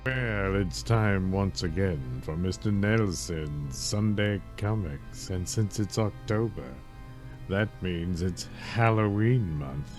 Well, it's time once again for Mr. Nailsin's Sunday Comics, and since it's October, that means it's Halloween month.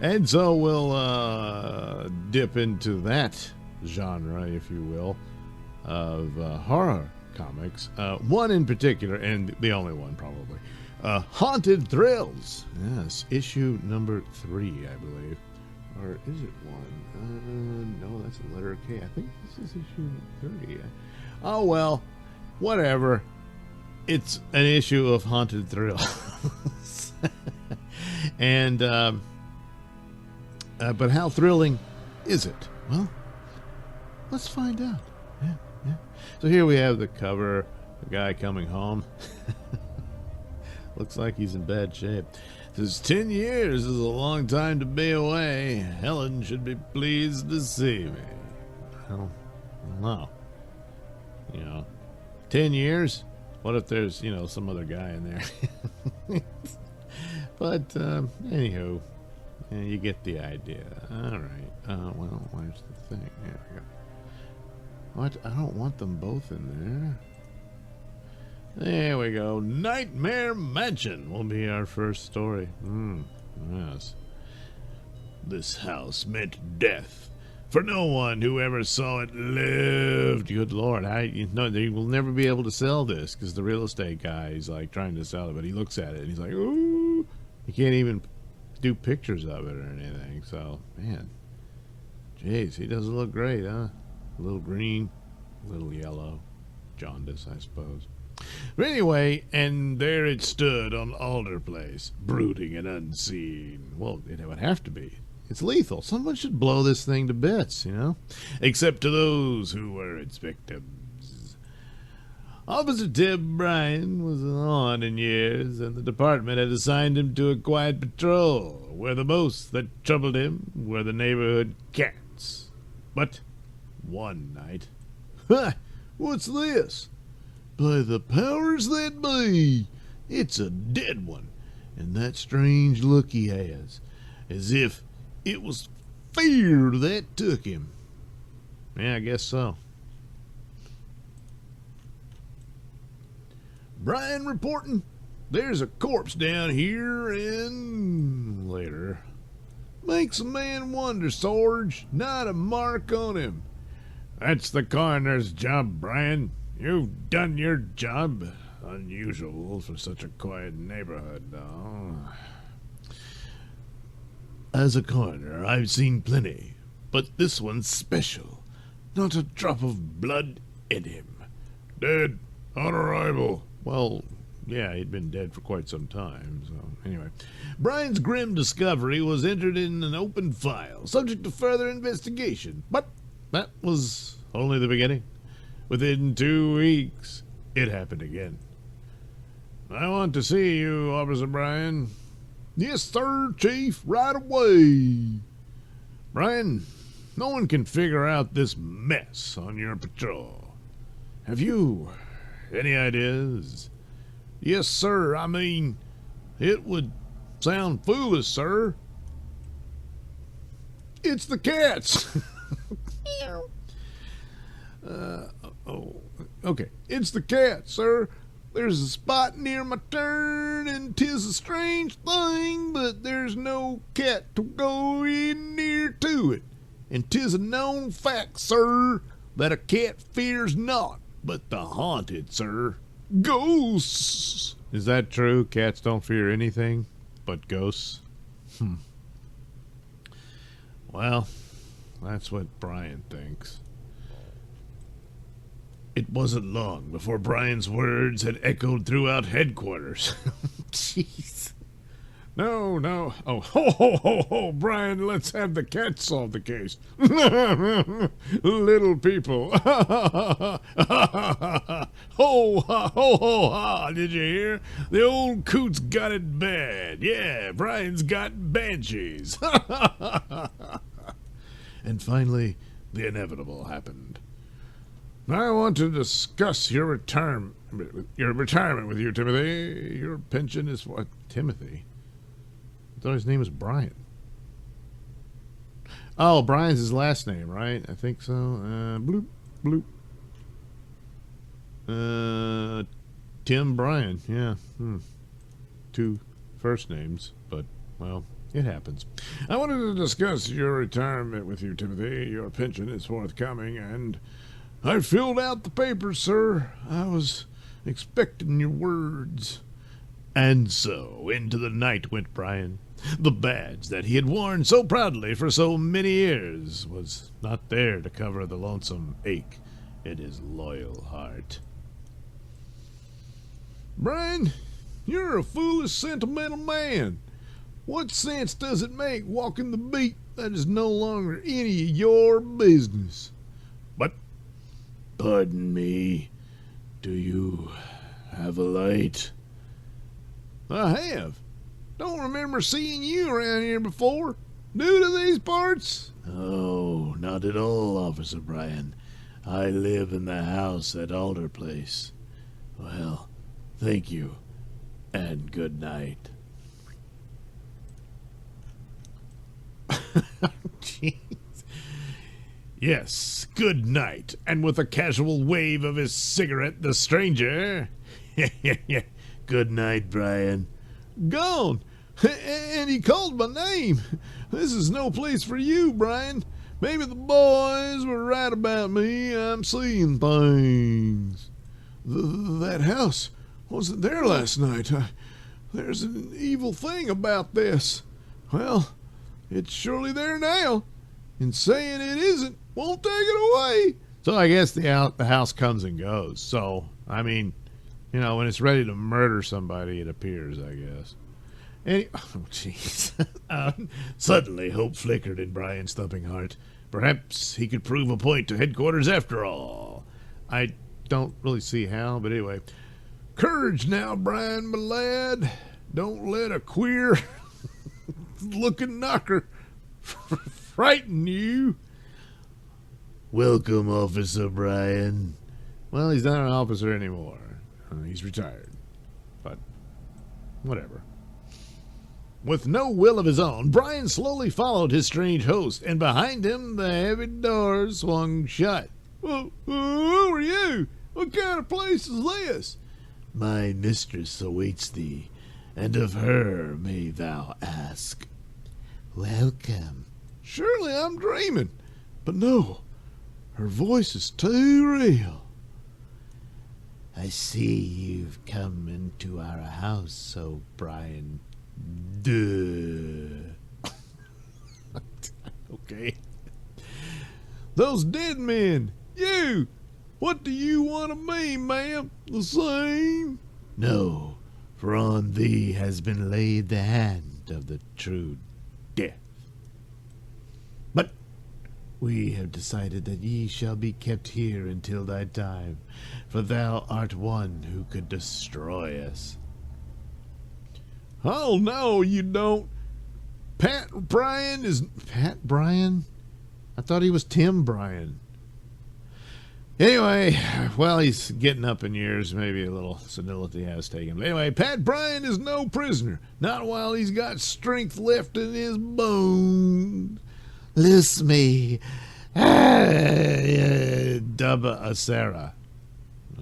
And so we'll dip into that genre, if you will, of horror comics. One in particular, and the only one probably, Haunted Thrills. Yes, issue number 3, I believe. Or is it 1? No, that's a letter K. I think this is issue 3. Oh, well, whatever. It's an issue of Haunted Thrills. And, but how thrilling is it? Well, let's find out. Yeah. So here we have the cover, a guy coming home. Looks like he's in bad shape. Says 10 years is a long time to be away. Helen should be pleased to see me. I don't know. 10 years? What if there's, some other guy in there? But, anywho, you get the idea. All right. Well, where's the thing? There we go. What? I don't want them both in there. There we go. Nightmare Mansion will be our first story. Yes. This house meant death, for no one who ever saw it lived. Good Lord, they will never be able to sell this because the real estate guy is like trying to sell it, but he looks at it and he's like, ooh, he can't even do pictures of it or anything. So, man, jeez, he doesn't look great, huh? A little green, a little yellow, jaundice, I suppose. But anyway, and there it stood on Alder Place, brooding and unseen. Well, it would have to be. It's lethal. Someone should blow this thing to bits, except to those who were its victims. Officer Tim Bryan was on in years, and the department had assigned him to a quiet patrol, where the most that troubled him were the neighborhood cats. But one night, what's this? By the powers that be, it's a dead one, and that strange look he has, as if it was fear that took him. Yeah, I guess so. Brian reporting, there's a corpse down here, and later. Makes a man wonder, Sarge, not a mark on him. That's the coroner's job, Brian. You've done your job. Unusual for such a quiet neighborhood, though. As a coroner, I've seen plenty, but this one's special. Not a drop of blood in him. Dead on arrival. Well, yeah, he'd been dead for quite some time, so anyway. Brian's grim discovery was entered in an open file, subject to further investigation, but that was only the beginning. Within 2 weeks, it happened again. I want to see you, Officer Bryan. Yes, sir, Chief, right away. Bryan, no one can figure out this mess on your patrol. Have you any ideas? Yes, sir, I mean, it would sound foolish, sir. It's the cats. Okay. It's the cat, sir. There's a spot near my turn, and 'tis a strange thing, but there's no cat to go in near to it. And 'tis a known fact, sir, that a cat fears not, but the haunted, sir. Ghosts. Is that true? Cats don't fear anything but ghosts? Well, that's what Brian thinks. It wasn't long before Brian's words had echoed throughout headquarters. Jeez. No. Oh, ho, Brian, let's have the cat solve the case. Little people. Ho, ha. Did you hear? The old coot's got it bad. Yeah, Brian's got banshees. And finally, the inevitable happened. I want to discuss your retirement with you, Timothy. Your pension is what? Timothy? I thought his name was Brian. Oh, Brian's his last name, right? I think so. Bloop, bloop. Tim Bryan, yeah. Two first names, but, well, it happens. I wanted to discuss your retirement with you, Timothy. Your pension is forthcoming, and I filled out the papers, sir. I was expecting your words. And so into the night went Brian. The badge that he had worn so proudly for so many years was not there to cover the lonesome ache in his loyal heart. Brian, you're a foolish, sentimental man. What sense does it make walking the beat that is no longer any of your business? But, pardon me, do you have a light? I have. Don't remember seeing you around here before. New to these parts? Oh, not at all, Officer Bryan. I live in the house at Alder Place. Well, thank you, and good night. Jeez. Yes, good night. And with a casual wave of his cigarette, the stranger... Good night, Brian. Gone. And he called my name. This is no place for you, Brian. Maybe the boys were right about me. I'm seeing things. That house wasn't there last night. There's an evil thing about this. Well, it's surely there now. And saying it isn't won't take it away. So I guess the house comes and goes. So, I mean, you know, when it's ready to murder somebody, it appears, I guess. Oh, jeez. Suddenly, hope flickered in Brian's thumping heart. Perhaps he could prove a point to headquarters after all. I don't really see how, but anyway. Courage now, Brian, my lad. Don't let a queer looking knocker frighten you. Welcome, Officer Bryan. Well, he's not an officer anymore. He's retired. But, whatever. With no will of his own, Brian slowly followed his strange host, and behind him the heavy door swung shut. Who are you? What kind of place is this? My mistress awaits thee, and of her may thou ask. Welcome. Surely I'm dreaming. But no, her voice is too real. I see you've come into our house, O'Brien. Duh. Okay. Those dead men. You. What do you want of me, ma'am? The same? No, for on thee has been laid the hand of the true death. But we have decided that ye shall be kept here until thy time, for thou art one who could destroy us. Oh, no, you don't. Pat Bryan is... Pat Bryan? I thought he was Tim Bryan. Anyway, well, he's getting up in years. Maybe a little senility has taken him. Anyway, Pat Bryan is no prisoner. Not while he's got strength left in his bones. Loose me. Dubba Acera.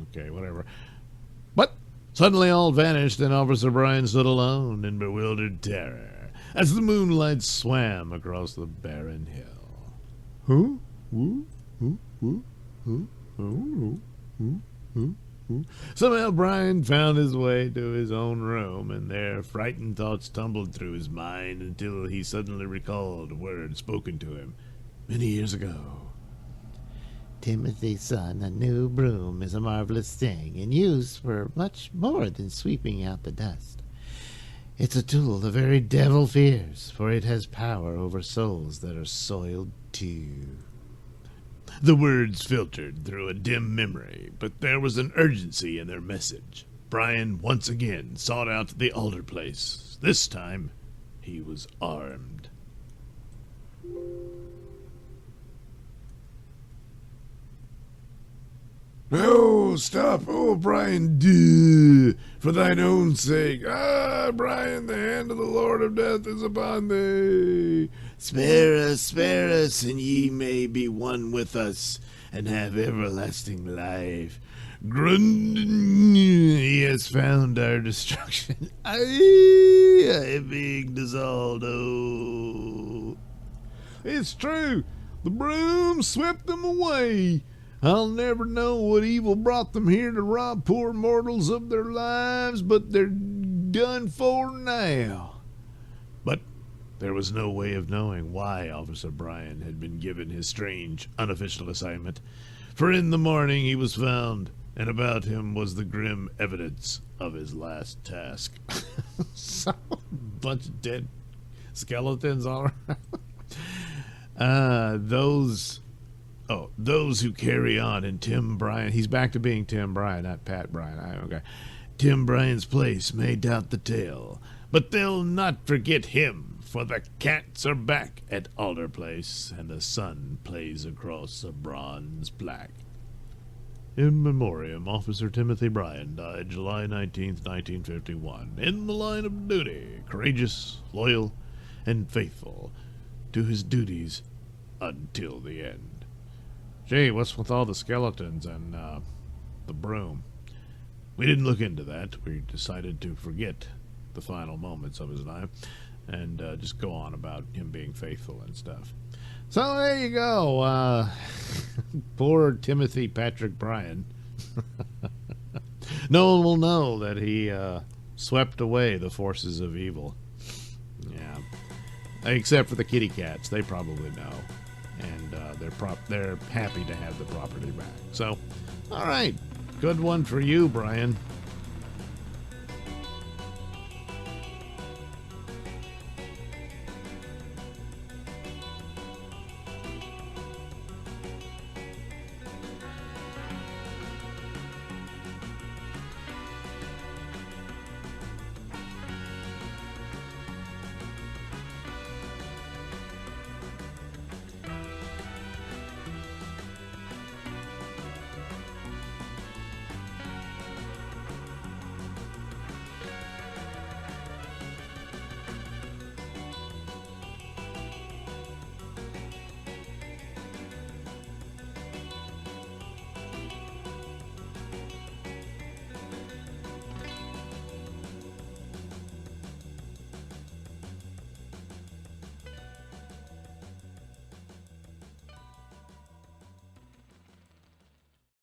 Okay, whatever. But suddenly all vanished, and Officer Bryan stood alone in bewildered terror as the moonlight swam across the barren hill. Who? Somehow Brian found his way to his own room, and there frightened thoughts tumbled through his mind until he suddenly recalled a word spoken to him many years ago. Timothy, son, a new broom is a marvelous thing, and used for much more than sweeping out the dust. It's a tool the very devil fears, for it has power over souls that are soiled too. The words filtered through a dim memory, but there was an urgency in their message. Brian once again sought out the Alder Place. This time, he was armed. Oh, stop. Oh, Brian, duh. For thine own sake. Ah, Brian, the hand of the Lord of Death is upon thee. Spare us, and ye may be one with us, and have everlasting life. Grundon, he has found our destruction. I am being dissolved. Oh. It's true. The broom swept them away. I'll never know what evil brought them here to rob poor mortals of their lives, but they're done for now. But there was no way of knowing why Officer Brian had been given his strange, unofficial assignment, for in the morning he was found, and about him was the grim evidence of his last task. So, a bunch of dead skeletons all around. Those who carry on in Tim Bryan. He's back to being Tim Bryan, not Pat Bryan. Okay. Tim Bryan's place may doubt the tale, but they'll not forget him, for the cats are back at Alder Place, and the sun plays across a bronze plaque. In memoriam, Officer Timothy Bryan died July 19th, 1951, in the line of duty, courageous, loyal, and faithful to his duties until the end. Gee, what's with all the skeletons and the broom? We didn't look into that. We decided to forget the final moments of his life and just go on about him being faithful and stuff. So there you go. Poor Timothy Patrick Bryan. No one will know that he swept away the forces of evil. Yeah. Except for the kitty cats. They probably know. And they're happy to have the property back. So, all right. Good one for you, Brian.